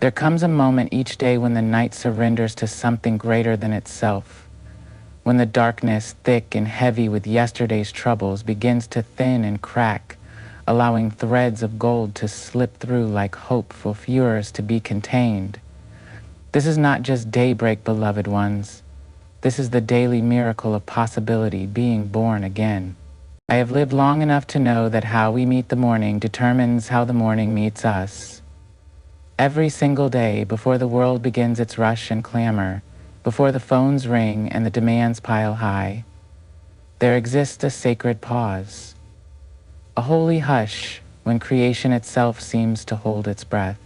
There comes a moment each day when the night surrenders to something greater than itself, when the darkness, thick and heavy with yesterday's troubles, begins to thin and crack, allowing threads of gold to slip through like hope for furors to be contained. This is not just daybreak, beloved ones. This is the daily miracle of possibility being born again. I have lived long enough to know that how we meet the morning determines how the morning meets us. Every single day, before the world begins its rush and clamor, before the phones ring and the demands pile high, there exists a sacred pause, a holy hush when creation itself seems to hold its breath,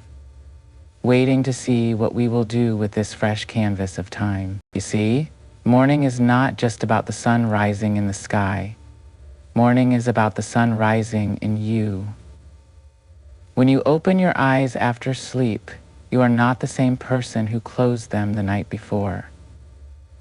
waiting to see what we will do with this fresh canvas of time. You see, morning is not just about the sun rising in the sky. Morning is about the sun rising in you. When you open your eyes after sleep, you are not the same person who closed them the night before.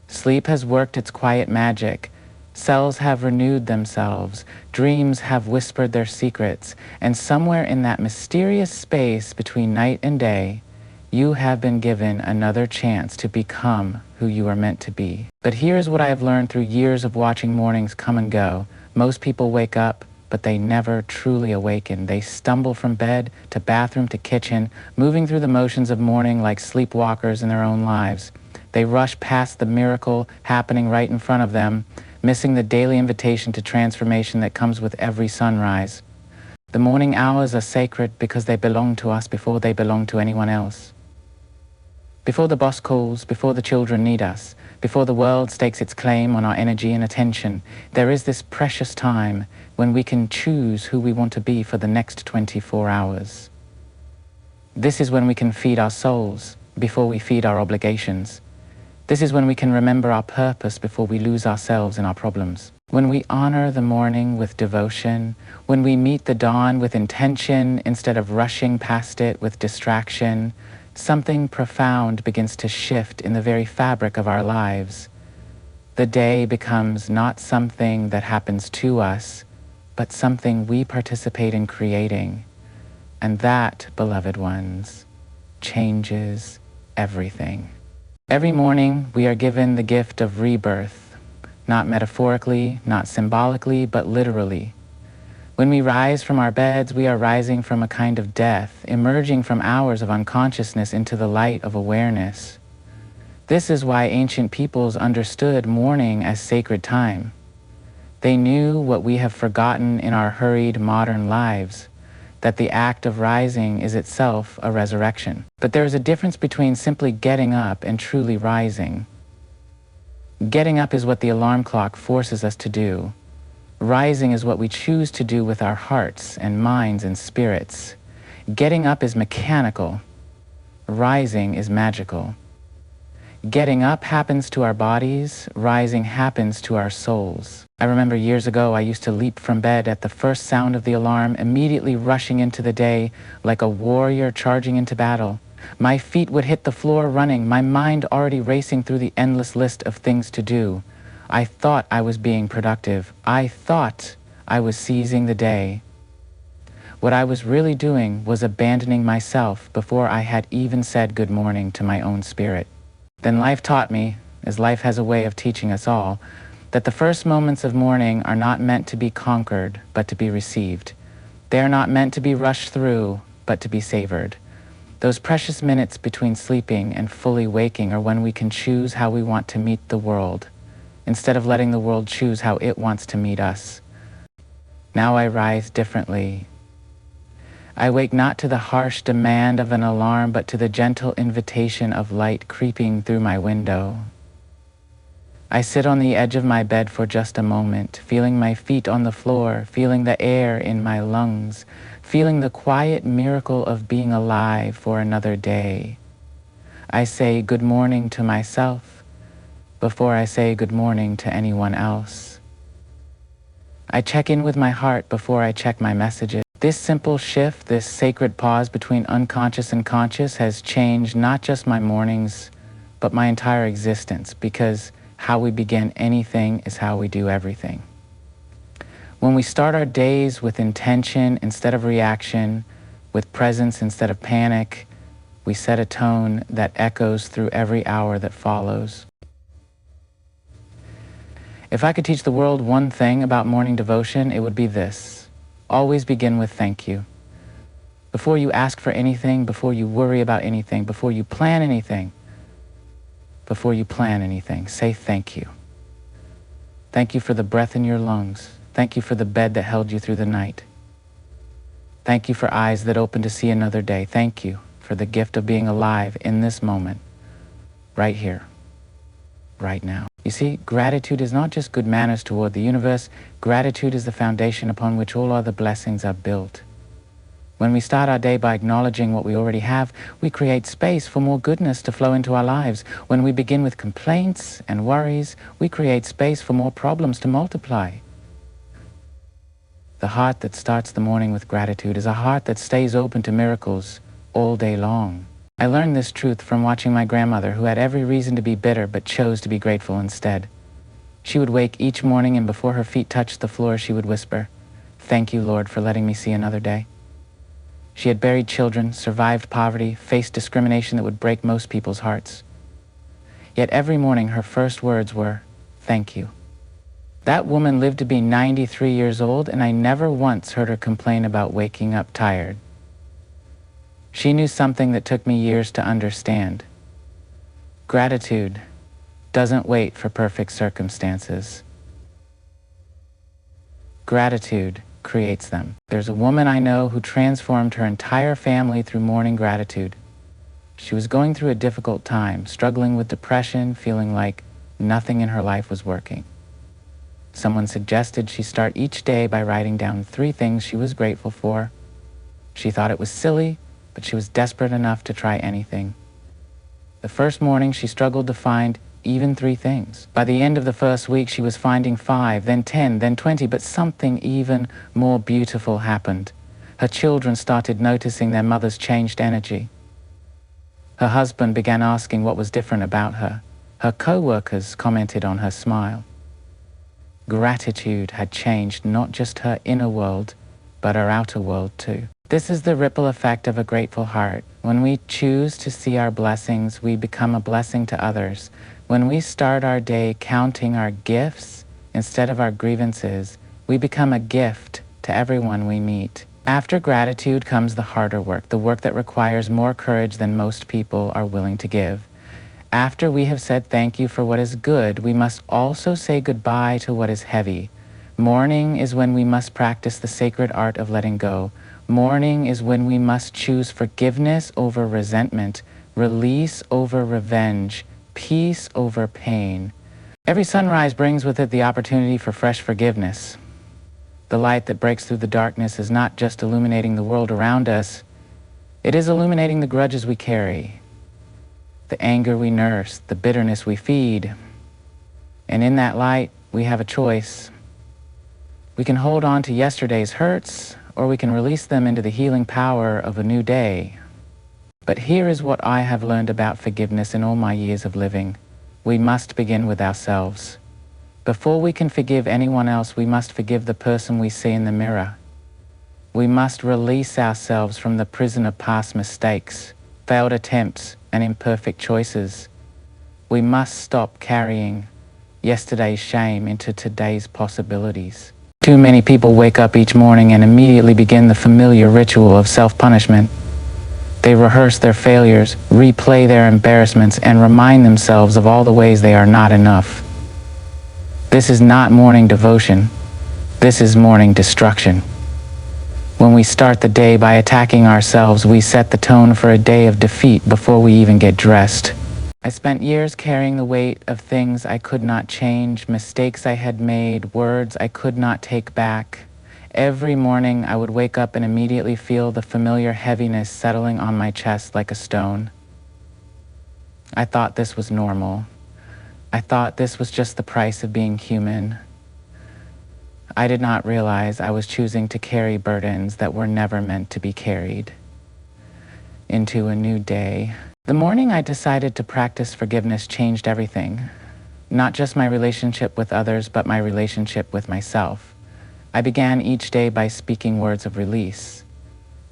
Sleep has worked its quiet magic. Cells have renewed themselves, dreams have whispered their secrets, and somewhere in that mysterious space between night and day, you have been given another chance to become who you are meant to be. But here's what I have learned through years of watching mornings come and go. Most people wake up, but they never truly awaken. They stumble from bed to bathroom to kitchen, moving through the motions of morning like sleepwalkers in their own lives. They rush past the miracle happening right in front of them, missing the daily invitation to transformation that comes with every sunrise. The morning hours are sacred because they belong to us before they belong to anyone else. Before the boss calls, before the children need us, before the world stakes its claim on our energy and attention, there is this precious time when we can choose who we want to be for the next 24 hours. This is when we can feed our souls before we feed our obligations. This is when we can remember our purpose before we lose ourselves in our problems. When we honor the morning with devotion, when we meet the dawn with intention instead of rushing past it with distraction, something profound begins to shift in the very fabric of our lives. The day becomes not something that happens to us, but something we participate in creating. And that, beloved ones, changes everything. Every morning, we are given the gift of rebirth, not metaphorically, not symbolically, but literally. When we rise from our beds, we are rising from a kind of death, emerging from hours of unconsciousness into the light of awareness. This is why ancient peoples understood morning as sacred time. They knew what we have forgotten in our hurried modern lives, that the act of rising is itself a resurrection. But there is a difference between simply getting up and truly rising. Getting up is what the alarm clock forces us to do. Rising is what we choose to do with our hearts and minds and spirits. Getting up is mechanical. Rising is magical. Getting up happens to our bodies. Rising happens to our souls. I remember years ago I used to leap from bed at the first sound of the alarm, immediately rushing into the day like a warrior charging into battle. My feet would hit the floor running, my mind already racing through the endless list of things to do. I thought I was being productive. I thought I was seizing the day. What I was really doing was abandoning myself before I had even said good morning to my own spirit. Then life taught me, as life has a way of teaching us all, that the first moments of morning are not meant to be conquered, but to be received. They are not meant to be rushed through, but to be savored. Those precious minutes between sleeping and fully waking are when we can choose how we want to meet the world, instead of letting the world choose how it wants to meet us. Now I rise differently. I wake not to the harsh demand of an alarm, but to the gentle invitation of light creeping through my window. I sit on the edge of my bed for just a moment, feeling my feet on the floor, feeling the air in my lungs, feeling the quiet miracle of being alive for another day. I say good morning to myself before I say good morning to anyone else. I check in with my heart before I check my messages. This simple shift, this sacred pause between unconscious and conscious has changed not just my mornings, but my entire existence, because how we begin anything is how we do everything. When we start our days with intention instead of reaction, with presence instead of panic, we set a tone that echoes through every hour that follows. If I could teach the world one thing about morning devotion, it would be this. Always begin with thank you. Before you ask for anything, before you worry about anything, before you plan anything, say thank you. Thank you for the breath in your lungs. Thank you for the bed that held you through the night. Thank you for eyes that open to see another day. Thank you for the gift of being alive in this moment, right here, right now. You see, gratitude is not just good manners toward the universe. Gratitude is the foundation upon which all other blessings are built. When we start our day by acknowledging what we already have, we create space for more goodness to flow into our lives. When we begin with complaints and worries, we create space for more problems to multiply. The heart that starts the morning with gratitude is a heart that stays open to miracles all day long. I learned this truth from watching my grandmother, who had every reason to be bitter but chose to be grateful instead. She would wake each morning, and before her feet touched the floor, she would whisper, "Thank you, Lord, for letting me see another day." She had buried children, survived poverty, faced discrimination that would break most people's hearts. Yet every morning her first words were, "Thank you." That woman lived to be 93 years old, and I never once heard her complain about waking up tired. She knew something that took me years to understand. Gratitude doesn't wait for perfect circumstances. Gratitude creates them. There's a woman I know who transformed her entire family through morning gratitude. She was going through a difficult time, struggling with depression, feeling like nothing in her life was working. Someone suggested she start each day by writing down 3 things she was grateful for. She thought it was silly, but she was desperate enough to try anything. The first morning, she struggled to find even 3 things. By the end of the first week, she was finding 5, then 10, then 20, but something even more beautiful happened. Her children started noticing their mother's changed energy. Her husband began asking what was different about her. Her co-workers commented on her smile. Gratitude had changed not just her inner world, but her outer world too. This is the ripple effect of a grateful heart. When we choose to see our blessings, we become a blessing to others. When we start our day counting our gifts instead of our grievances, we become a gift to everyone we meet. After gratitude comes the harder work, the work that requires more courage than most people are willing to give. After we have said thank you for what is good, we must also say goodbye to what is heavy. Mourning is when we must practice the sacred art of letting go. Mourning is when we must choose forgiveness over resentment, release over revenge, peace over pain. Every sunrise brings with it the opportunity for fresh forgiveness. The light that breaks through the darkness is not just illuminating the world around us, it is illuminating the grudges we carry, the anger we nurse, the bitterness we feed. And in that light, we have a choice. We can hold on to yesterday's hurts, or we can release them into the healing power of a new day. But here is what I have learned about forgiveness in all my years of living. We must begin with ourselves. Before we can forgive anyone else, we must forgive the person we see in the mirror. We must release ourselves from the prison of past mistakes, failed attempts, and imperfect choices. We must stop carrying yesterday's shame into today's possibilities. Too many people wake up each morning and immediately begin the familiar ritual of self-punishment. They rehearse their failures, replay their embarrassments, and remind themselves of all the ways they are not enough. This is not morning devotion. This is morning destruction. When we start the day by attacking ourselves, we set the tone for a day of defeat before we even get dressed. I spent years carrying the weight of things I could not change, mistakes I had made, words I could not take back. Every morning I would wake up and immediately feel the familiar heaviness settling on my chest like a stone. I thought this was normal. I thought this was just the price of being human. I did not realize I was choosing to carry burdens that were never meant to be carried into a new day. The morning I decided to practice forgiveness changed everything. Not just my relationship with others, but my relationship with myself. I began each day by speaking words of release.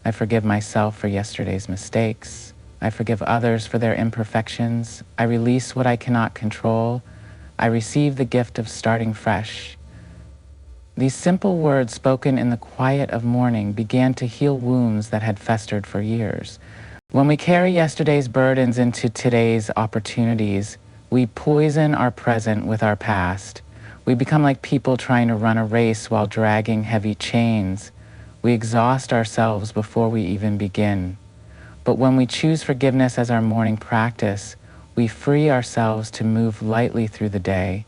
I forgive myself for yesterday's mistakes. I forgive others for their imperfections. I release what I cannot control. I receive the gift of starting fresh. These simple words spoken in the quiet of morning began to heal wounds that had festered for years. When we carry yesterday's burdens into today's opportunities, we poison our present with our past. We become like people trying to run a race while dragging heavy chains. We exhaust ourselves before we even begin. But when we choose forgiveness as our morning practice, we free ourselves to move lightly through the day.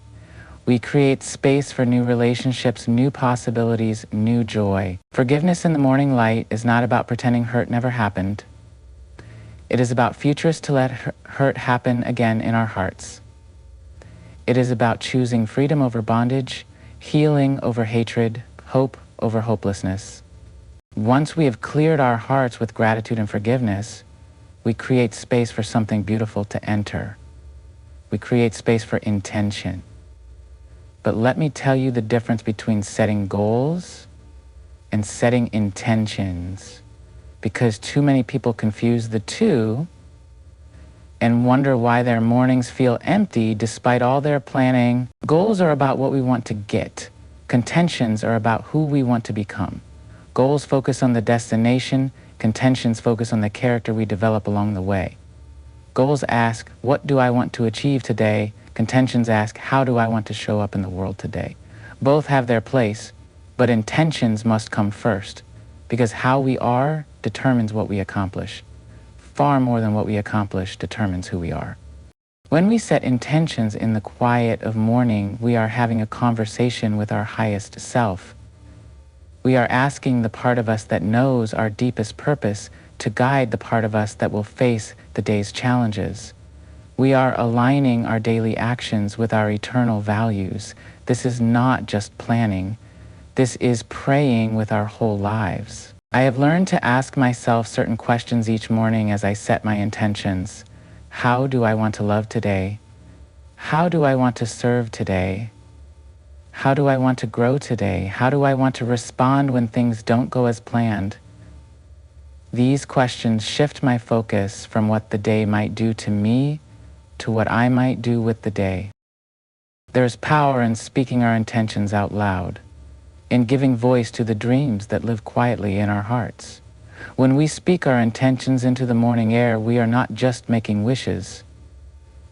We create space for new relationships, new possibilities, new joy. Forgiveness in the morning light is not about pretending hurt never happened. It is about futures to let hurt happen again in our hearts. It is about choosing freedom over bondage, healing over hatred, hope over hopelessness. Once we have cleared our hearts with gratitude and forgiveness, we create space for something beautiful to enter. We create space for intention. But let me tell you the difference between setting goals and setting intentions, because too many people confuse the two and wonder why their mornings feel empty despite all their planning. Goals are about what we want to get. Contentions are about who we want to become. Goals focus on the destination, contentions focus on the character we develop along the way. Goals ask, what do I want to achieve today? Contentions ask, how do I want to show up in the world today? Both have their place, but intentions must come first, because how we are determines what we accomplish. Far more than what we accomplish determines who we are. When we set intentions in the quiet of morning, we are having a conversation with our highest self. We are asking the part of us that knows our deepest purpose to guide the part of us that will face the day's challenges. We are aligning our daily actions with our eternal values. This is not just planning. This is praying with our whole lives. I have learned to ask myself certain questions each morning as I set my intentions. How do I want to love today? How do I want to serve today? How do I want to grow today? How do I want to respond when things don't go as planned? These questions shift my focus from what the day might do to me to what I might do with the day. There is power in speaking our intentions out loud, in giving voice to the dreams that live quietly in our hearts. When we speak our intentions into the morning air, we are not just making wishes.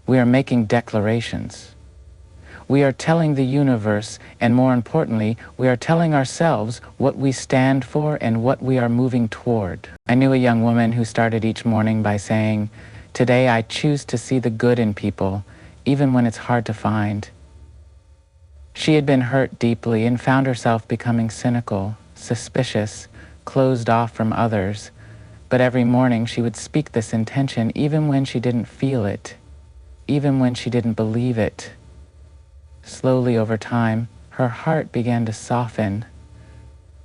We are making declarations. We are telling the universe, and more importantly, we are telling ourselves what we stand for and what we are moving toward. I knew a young woman who started each morning by saying, "Today I choose to see the good in people, even when it's hard to find." She had been hurt deeply and found herself becoming cynical, suspicious, closed off from others. But every morning she would speak this intention even when she didn't feel it, even when she didn't believe it. Slowly over time, her heart began to soften.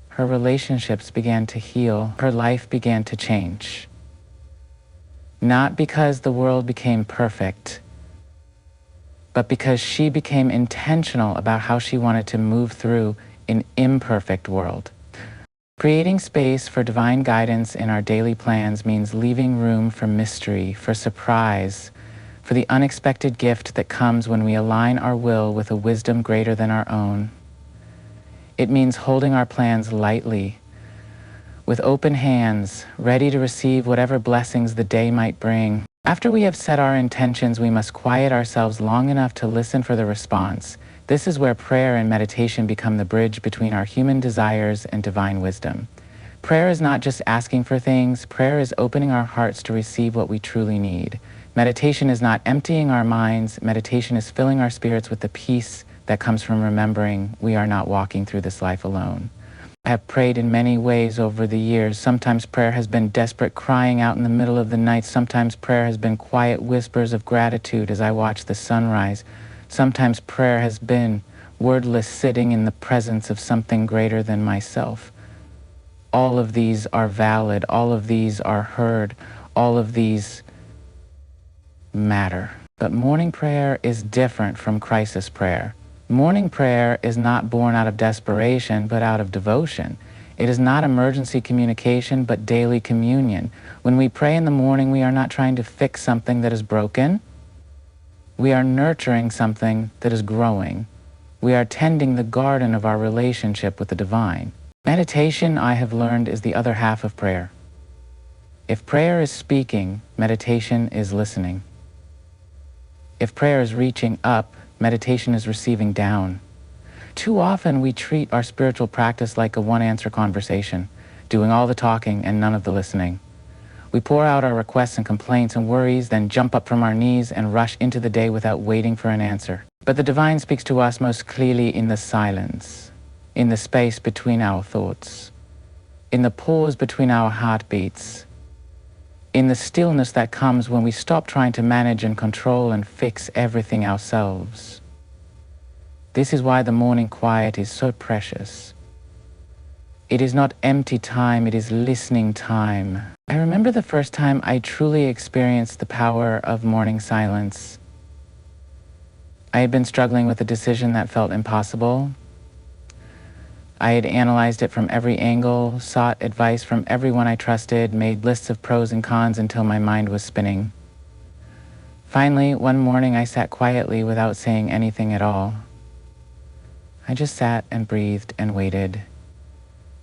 Her relationships began to heal. Her life began to change. Not because the world became perfect, but because she became intentional about how she wanted to move through an imperfect world. Creating space for divine guidance in our daily plans means leaving room for mystery, for surprise, for the unexpected gift that comes when we align our will with a wisdom greater than our own. It means holding our plans lightly, with open hands, ready to receive whatever blessings the day might bring. After we have set our intentions, we must quiet ourselves long enough to listen for the response. This is where prayer and meditation become the bridge between our human desires and divine wisdom. Prayer is not just asking for things. Prayer is opening our hearts to receive what we truly need. Meditation is not emptying our minds. Meditation is filling our spirits with the peace that comes from remembering we are not walking through this life alone. I have prayed in many ways over the years. Sometimes prayer has been desperate crying out in the middle of the night. Sometimes prayer has been quiet whispers of gratitude as I watch the sunrise. Sometimes prayer has been wordless sitting in the presence of something greater than myself. All of these are valid. All of these are heard. All of these matter. But morning prayer is different from crisis prayer. Morning prayer is not born out of desperation, but out of devotion. It is not emergency communication, but daily communion. When we pray in the morning, we are not trying to fix something that is broken. We are nurturing something that is growing. We are tending the garden of our relationship with the divine. Meditation, I have learned, is the other half of prayer. If prayer is speaking, meditation is listening. If prayer is reaching up, meditation is receiving down. Too often we treat our spiritual practice like a one-answer conversation, doing all the talking and none of the listening. We pour out our requests and complaints and worries, then jump up from our knees and rush into the day without waiting for an answer. But the divine speaks to us most clearly in the silence, in the space between our thoughts, in the pause between our heartbeats, in the stillness that comes when we stop trying to manage and control and fix everything ourselves. This is why the morning quiet is so precious. It is not empty time, it is listening time. I remember the first time I truly experienced the power of morning silence. I had been struggling with a decision that felt impossible. I had analyzed it from every angle, sought advice from everyone I trusted, made lists of pros and cons until my mind was spinning. Finally, one morning I sat quietly without saying anything at all. I just sat and breathed and waited.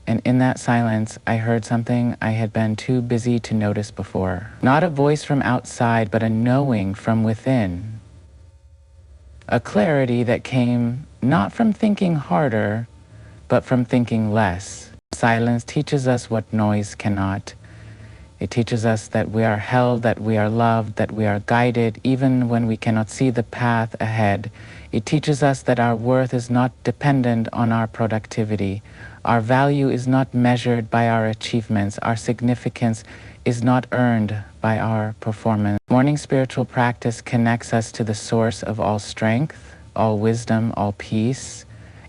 And in that silence, I heard something I had been too busy to notice before. Not a voice from outside, but a knowing from within. A clarity that came not from thinking harder, but from thinking less. Silence teaches us what noise cannot. It teaches us that we are held, that we are loved, that we are guided, even when we cannot see the path ahead. It teaches us that our worth is not dependent on our productivity. Our value is not measured by our achievements. Our significance is not earned by our performance. Morning spiritual practice connects us to the source of all strength, all wisdom, all peace.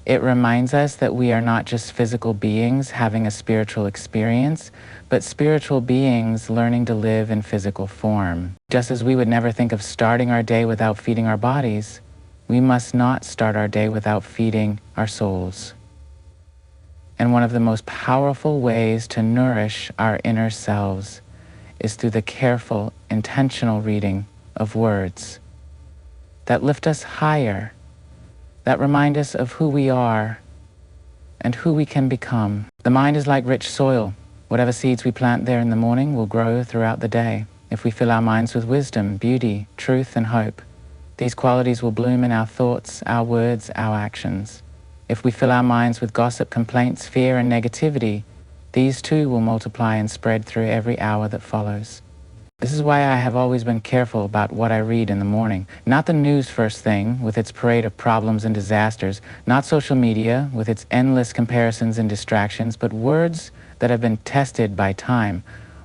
It reminds us that we are not just physical beings having a spiritual experience, but spiritual beings learning to live in physical form. Just as we would never think of starting our day without feeding our bodies, we must not start our day without feeding our souls. And one of the most powerful ways to nourish our inner selves is through the careful, intentional reading of words that lift us higher, that remind us of who we are and who we can become. The mind is like rich soil. Whatever seeds we plant there in the morning will grow throughout the day. If we fill our minds with wisdom, beauty, truth, and hope, these qualities will bloom in our thoughts, our words, our actions. If we fill our minds with gossip, complaints, fear, and negativity, these too will multiply and spread through every hour that follows. This is why I have always been careful about what I read in the morning. Not the news first thing, with its parade of problems and disasters, not social media, with its endless comparisons and distractions, but words that have been tested by time,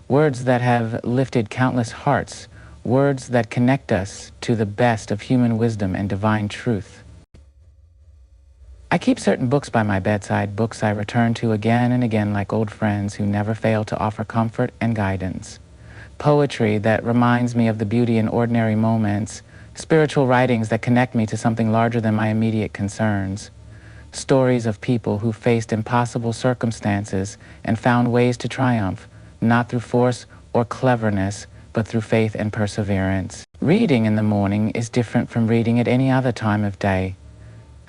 words that have lifted countless hearts, words that connect us to the best of human wisdom and divine truth. I keep certain books by my bedside, books I return to again and again like old friends who never fail to offer comfort and guidance. Poetry that reminds me of the beauty in ordinary moments, spiritual writings that connect me to something larger than my immediate concerns, stories of people who faced impossible circumstances and found ways to triumph, not through force or cleverness, but through faith and perseverance. Reading in the morning is different from reading at any other time of day.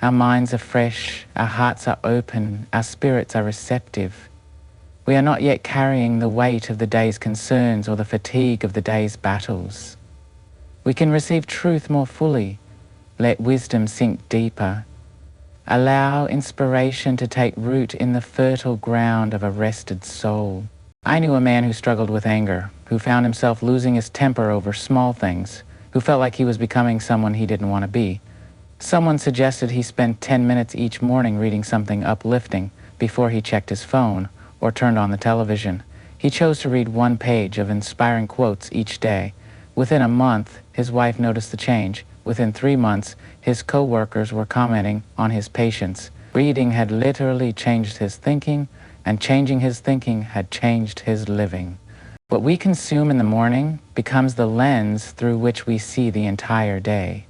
Our minds are fresh, our hearts are open, our spirits are receptive. We are not yet carrying the weight of the day's concerns or the fatigue of the day's battles. We can receive truth more fully, let wisdom sink deeper, allow inspiration to take root in the fertile ground of a rested soul. I knew a man who struggled with anger, who found himself losing his temper over small things, who felt like he was becoming someone he didn't want to be. Someone suggested he spend 10 minutes each morning reading something uplifting before he checked his phone or turned on the television. He chose to read one page of inspiring quotes each day. Within a month, his wife noticed the change. Within 3 months, his co-workers were commenting on his patience. Reading had literally changed his thinking, and changing his thinking had changed his living. What we consume in the morning becomes the lens through which we see the entire day.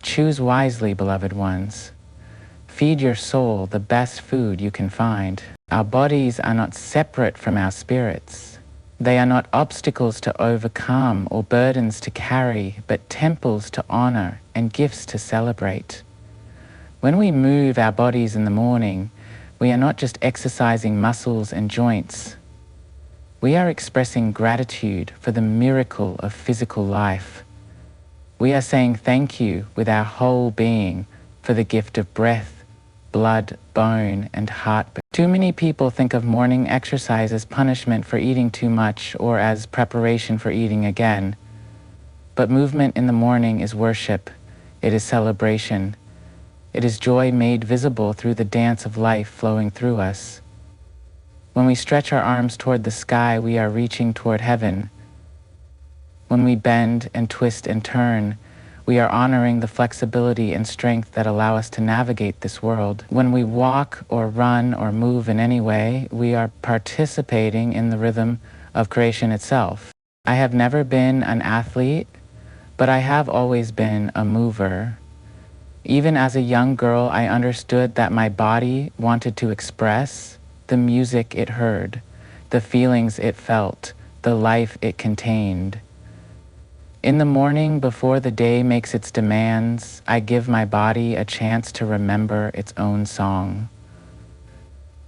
Choose wisely, beloved ones. Feed your soul the best food you can find. Our bodies are not separate from our spirits. They are not obstacles to overcome or burdens to carry, but temples to honor and gifts to celebrate. When we move our bodies in the morning, we are not just exercising muscles and joints. We are expressing gratitude for the miracle of physical life. We are saying thank you with our whole being for the gift of breath, blood, bone, and heart. Too many people think of morning exercise as punishment for eating too much or as preparation for eating again. But movement in the morning is worship. It is celebration. It is joy made visible through the dance of life flowing through us. When we stretch our arms toward the sky, we are reaching toward heaven. When we bend and twist and turn, we are honoring the flexibility and strength that allow us to navigate this world. When we walk or run or move in any way, we are participating in the rhythm of creation itself. I have never been an athlete, but I have always been a mover. Even as a young girl, I understood that my body wanted to express the music it heard, the feelings it felt, the life it contained. In the morning, before the day makes its demands, I give my body a chance to remember its own song.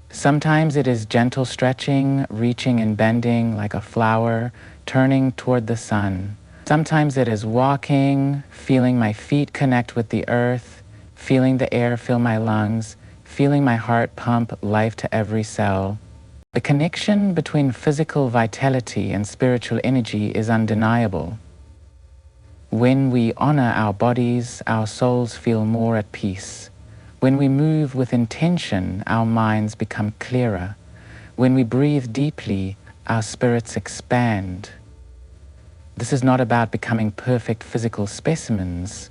Sometimes it is gentle stretching, reaching and bending like a flower, turning toward the sun. Sometimes it is walking, feeling my feet connect with the earth, feeling the air fill my lungs, feeling my heart pump life to every cell. The connection between physical vitality and spiritual energy is undeniable. When we honor our bodies, our souls feel more at peace. When we move with intention, our minds become clearer. When we breathe deeply, our spirits expand. This is not about becoming perfect physical specimens.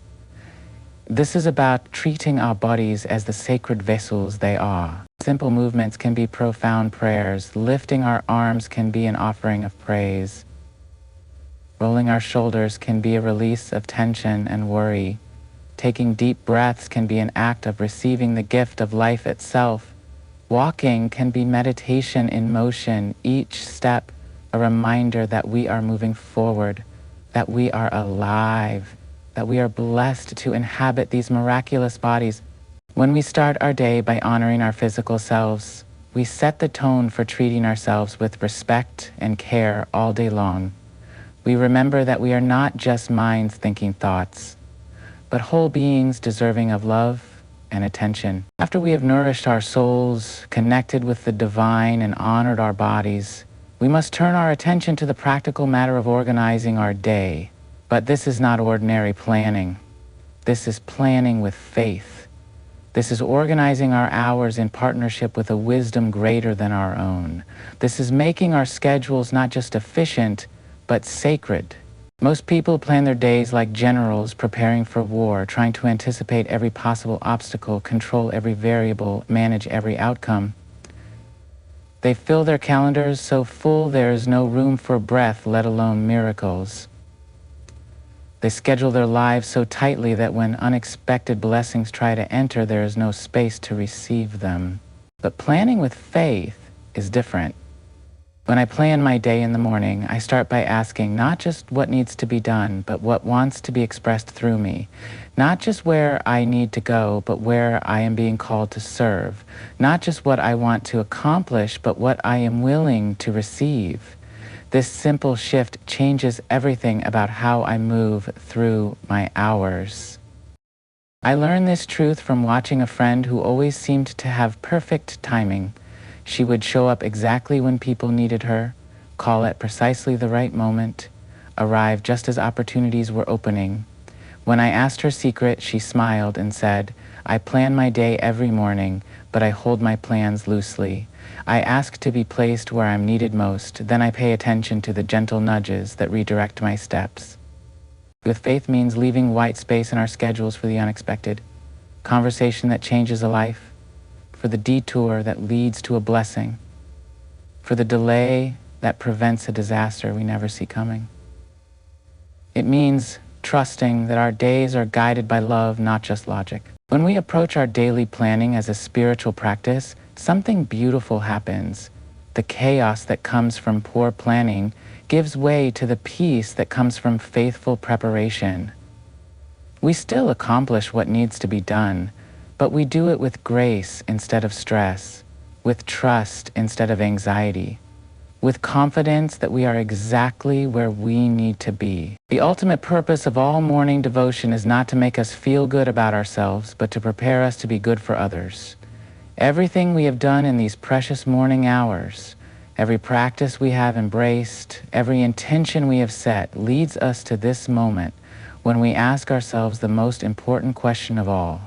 This is about treating our bodies as the sacred vessels they are. Simple movements can be profound prayers. Lifting our arms can be an offering of praise. Rolling our shoulders can be a release of tension and worry. Taking deep breaths can be an act of receiving the gift of life itself. Walking can be meditation in motion, each step a reminder that we are moving forward, that we are alive, that we are blessed to inhabit these miraculous bodies. When we start our day by honoring our physical selves, we set the tone for treating ourselves with respect and care all day long. We remember that we are not just minds thinking thoughts, but whole beings deserving of love and attention. After we have nourished our souls, connected with the divine, and honored our bodies, we must turn our attention to the practical matter of organizing our day. But this is not ordinary planning. This is planning with faith. This is organizing our hours in partnership with a wisdom greater than our own. This is making our schedules not just efficient, but sacred. Most people plan their days like generals preparing for war, trying to anticipate every possible obstacle, control every variable, manage every outcome. They fill their calendars so full there is no room for breath, let alone miracles. They schedule their lives so tightly that when unexpected blessings try to enter, there is no space to receive them. But planning with faith is different. When I plan my day in the morning, I start by asking not just what needs to be done, but what wants to be expressed through me. Not just where I need to go, but where I am being called to serve. Not just what I want to accomplish, but what I am willing to receive. This simple shift changes everything about how I move through my hours. I learned this truth from watching a friend who always seemed to have perfect timing. She would show up exactly when people needed her, call at precisely the right moment, arrive just as opportunities were opening. When I asked her secret, she smiled and said, "I plan my day every morning, but I hold my plans loosely. I ask to be placed where I'm needed most, then I pay attention to the gentle nudges that redirect my steps." With faith means leaving white space in our schedules for the unexpected, conversation that changes a life, for the detour that leads to a blessing, for the delay that prevents a disaster we never see coming. It means trusting that our days are guided by love, not just logic. When we approach our daily planning as a spiritual practice, something beautiful happens. The chaos that comes from poor planning gives way to the peace that comes from faithful preparation. We still accomplish what needs to be done, but we do it with grace instead of stress, with trust instead of anxiety, with confidence that we are exactly where we need to be. The ultimate purpose of all morning devotion is not to make us feel good about ourselves, but to prepare us to be good for others. Everything we have done in these precious morning hours, every practice we have embraced, every intention we have set leads us to this moment when we ask ourselves the most important question of all: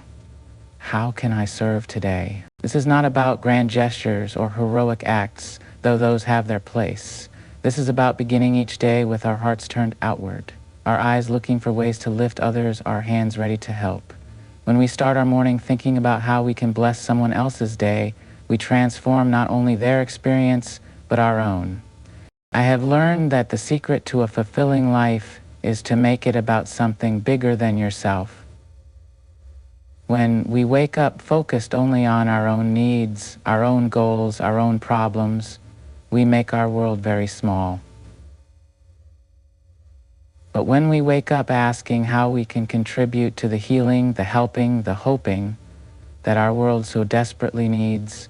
how can I serve today? This is not about grand gestures or heroic acts, though those have their place. This is about beginning each day with our hearts turned outward, our eyes looking for ways to lift others, our hands ready to help. When we start our morning thinking about how we can bless someone else's day, we transform not only their experience, but our own. I have learned that the secret to a fulfilling life is to make it about something bigger than yourself. When we wake up focused only on our own needs, our own goals, our own problems, we make our world very small. But when we wake up asking how we can contribute to the healing, the helping, the hoping that our world so desperately needs,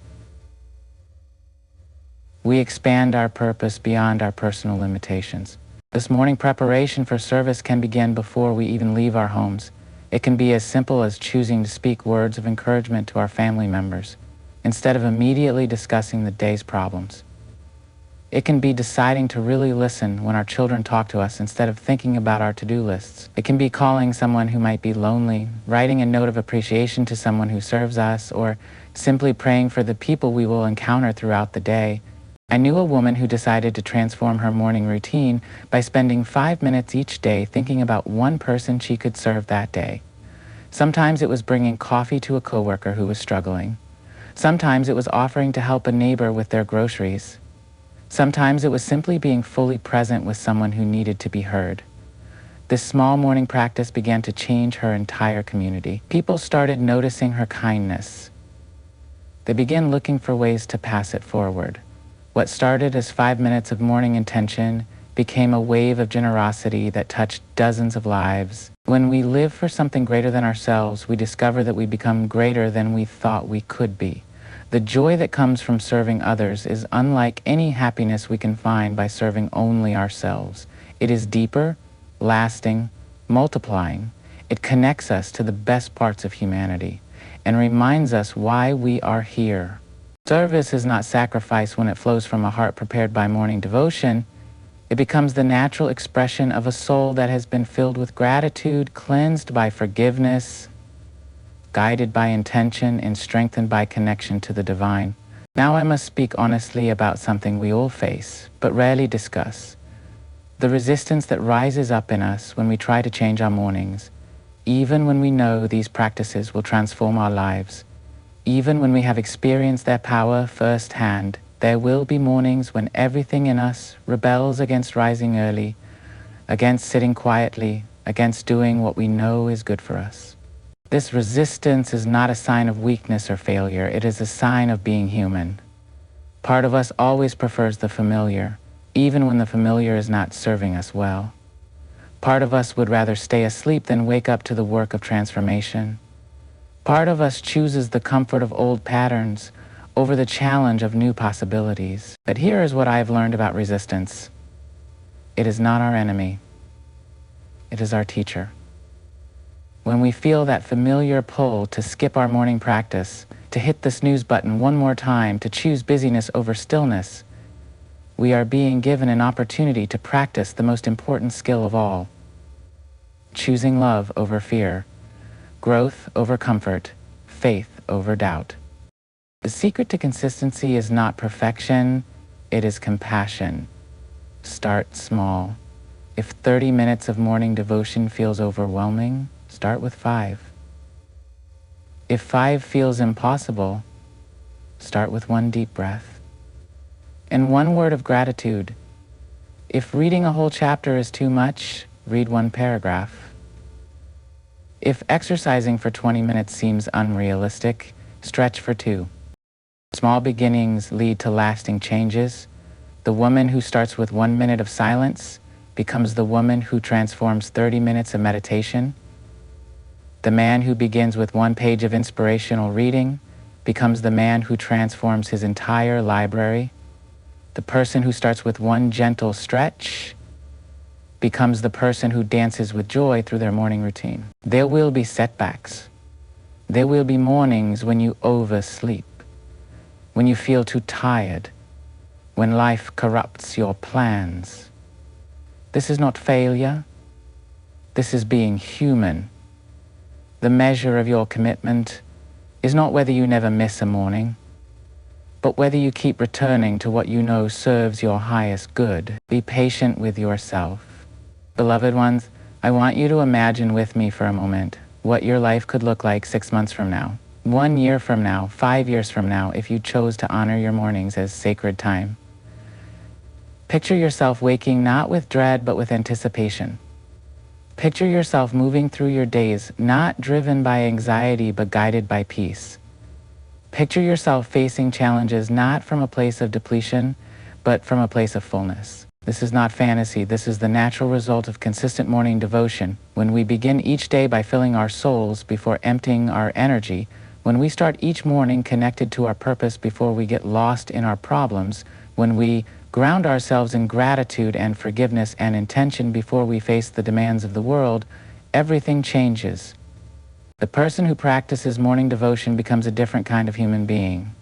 we expand our purpose beyond our personal limitations. This morning preparation for service can begin before we even leave our homes. It can be as simple as choosing to speak words of encouragement to our family members, instead of immediately discussing the day's problems. It can be deciding to really listen when our children talk to us instead of thinking about our to-do lists. It can be calling someone who might be lonely, writing a note of appreciation to someone who serves us, or simply praying for the people we will encounter throughout the day. I knew a woman who decided to transform her morning routine by spending 5 minutes each day thinking about one person she could serve that day. Sometimes it was bringing coffee to a coworker who was struggling. Sometimes it was offering to help a neighbor with their groceries. Sometimes it was simply being fully present with someone who needed to be heard. This small morning practice began to change her entire community. People started noticing her kindness. They began looking for ways to pass it forward. What started as 5 minutes of morning intention became a wave of generosity that touched dozens of lives. When we live for something greater than ourselves, we discover that we become greater than we thought we could be. The joy that comes from serving others is unlike any happiness we can find by serving only ourselves. It is deeper, lasting, multiplying. It connects us to the best parts of humanity and reminds us why we are here. Service is not sacrifice when it flows from a heart prepared by morning devotion. It becomes the natural expression of a soul that has been filled with gratitude, cleansed by forgiveness, guided by intention, and strengthened by connection to the divine. Now I must speak honestly about something we all face, but rarely discuss: the resistance that rises up in us when we try to change our mornings, even when we know these practices will transform our lives. Even when we have experienced their power firsthand, there will be mornings when everything in us rebels against rising early, against sitting quietly, against doing what we know is good for us. This resistance is not a sign of weakness or failure. It is a sign of being human. Part of us always prefers the familiar, even when the familiar is not serving us well. Part of us would rather stay asleep than wake up to the work of transformation. Part of us chooses the comfort of old patterns over the challenge of new possibilities. But here is what I have learned about resistance. It is not our enemy. It is our teacher. When we feel that familiar pull to skip our morning practice, to hit the snooze button one more time, to choose busyness over stillness, we are being given an opportunity to practice the most important skill of all: choosing love over fear, growth over comfort, faith over doubt. The secret to consistency is not perfection, it is compassion. Start small. If 30 minutes of morning devotion feels overwhelming, start with 5. If 5 feels impossible, start with 1 deep breath. And 1 word of gratitude. If reading a whole chapter is too much, read 1 paragraph. If exercising for 20 minutes seems unrealistic, stretch for 2. Small beginnings lead to lasting changes. The woman who starts with 1 minute of silence becomes the woman who transforms 30 minutes of meditation. The man who begins with 1 page of inspirational reading becomes the man who transforms his entire library. The person who starts with 1 gentle stretch becomes the person who dances with joy through their morning routine. There will be setbacks. There will be mornings when you oversleep, when you feel too tired, when life corrupts your plans. This is not failure. This is being human. The measure of your commitment is not whether you never miss a morning, but whether you keep returning to what you know serves your highest good. Be patient with yourself. Beloved ones, I want you to imagine with me for a moment what your life could look like 6 months from now, 1 year from now, 5 years from now, if you chose to honor your mornings as sacred time. Picture yourself waking not with dread, but with anticipation. Picture yourself moving through your days, not driven by anxiety, but guided by peace. Picture yourself facing challenges not from a place of depletion, but from a place of fullness. This is not fantasy. This is the natural result of consistent morning devotion. When we begin each day by filling our souls before emptying our energy, when we start each morning connected to our purpose before we get lost in our problems, when we ground ourselves in gratitude and forgiveness and intention before we face the demands of the world, everything changes. The person who practices morning devotion becomes a different kind of human being.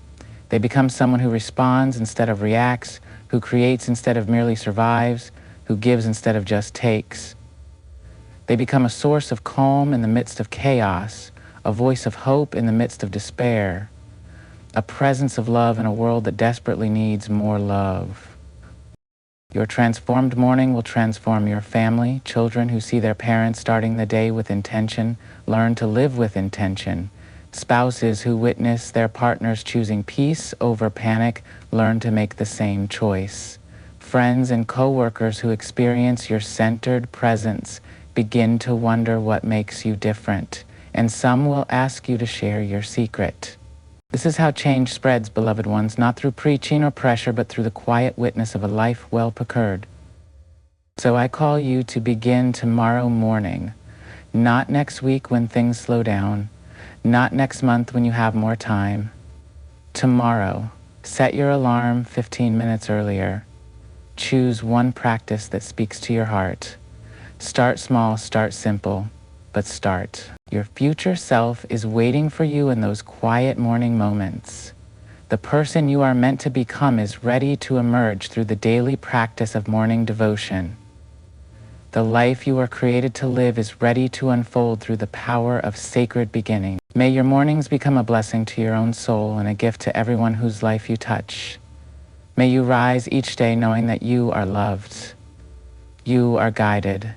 They become someone who responds instead of reacts, who creates instead of merely survives, who gives instead of just takes. They become a source of calm in the midst of chaos, a voice of hope in the midst of despair, a presence of love in a world that desperately needs more love. Your transformed morning will transform your family. Children who see their parents starting the day with intention learn to live with intention. Spouses who witness their partners choosing peace over panic learn to make the same choice. Friends and co-workers who experience your centered presence begin to wonder what makes you different, and some will ask you to share your secret. This is how change spreads, beloved ones, not through preaching or pressure, but through the quiet witness of a life well procured. So I call you to begin tomorrow morning, not next week when things slow down, not next month when you have more time. Tomorrow, set your alarm 15 minutes earlier. Choose 1 practice that speaks to your heart. Start small, start simple, but start. Your future self is waiting for you in those quiet morning moments. The person you are meant to become is ready to emerge through the daily practice of morning devotion. The life you are created to live is ready to unfold through the power of sacred beginning. May your mornings become a blessing to your own soul and a gift to everyone whose life you touch. May you rise each day knowing that you are loved. You are guided.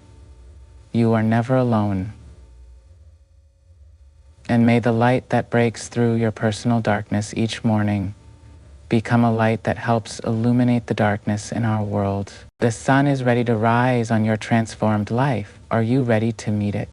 You are never alone. And may the light that breaks through your personal darkness each morning become a light that helps illuminate the darkness in our world. The sun is ready to rise on your transformed life. Are you ready to meet it?